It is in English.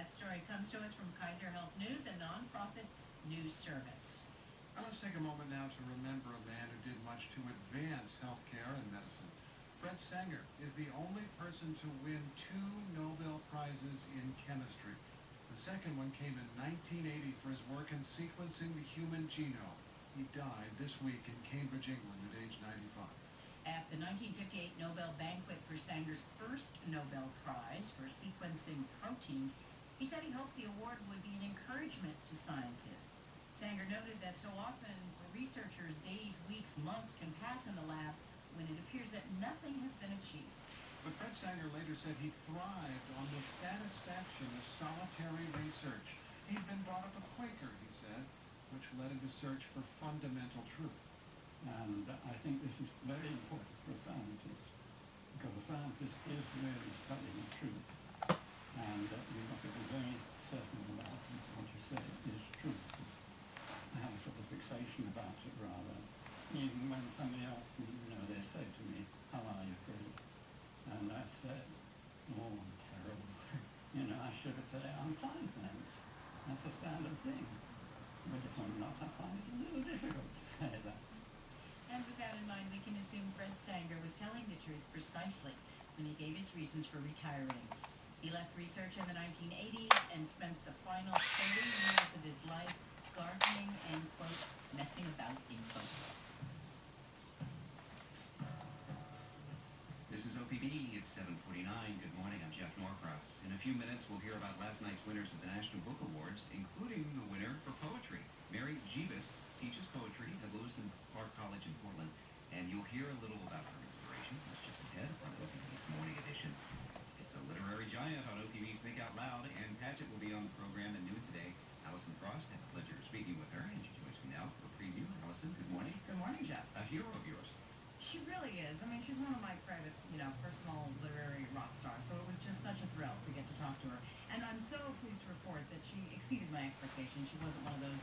That story comes to us from Kaiser Health News, a nonprofit news service. Now let's take a moment now to remember a man who did much to advance healthcare and medicine. Fred Sanger is the only person to win 2 Nobel Prizes in chemistry. The second one came in 1980 for his work in sequencing the human genome. He died this week in Cambridge, England at age 95. At the 1958 Nobel banquet for Sanger's first Nobel Prize for sequencing proteins, he said he hoped the award would be an encouragement to scientists. Sanger noted that so often for researchers, days, weeks, months can pass in the lab when it appears that nothing has been achieved. But Fred Sanger later said he thrived on the satisfaction of solitary research. He'd been brought up a Quaker, he said, which led him to search for fundamental truth. And I think this is very important for a scientist, because a scientist is really studying truth. And you've got to be very certain about what you say is truth. I have a sort of fixation about it, rather. Even when somebody asks me, they say to me, "How are you, Fred?" And I say, "Oh, I'm terrible." I should say, "I'm fine, thanks." That's a standard thing. But if I'm not, I find it a little difficult to say that. And with that in mind, we can assume Fred Sanger was telling the truth precisely when he gave his reasons for retiring. He left research in the 1980s and spent the final 30 years of his life gardening and, quote, messing about in boats. This is OPB. It's 7:49. Good morning. I'm Jeff Norcross. In a few minutes, we'll hear about last night's winners of the National Book Awards, including the winner for poetry. Mary Jeebus teaches poetry at Lewis and Clark College in Portland, and you'll hear a little about her inspiration. That's just ahead on OPB's Morning Edition. It's a literary giant on OPB's Think Out Loud, and Patchett will be on the program at noon today. Allison Frost, had the pleasure of speaking with her, and she joins me now for a preview. Allison, good morning. Good morning, Jeff. A hero of yours. She really is. I mean, she's one of my private, personal literary rock stars, so it was just such a thrill to get to talk to her. And I'm so pleased to report that she exceeded my expectations. She wasn't one of those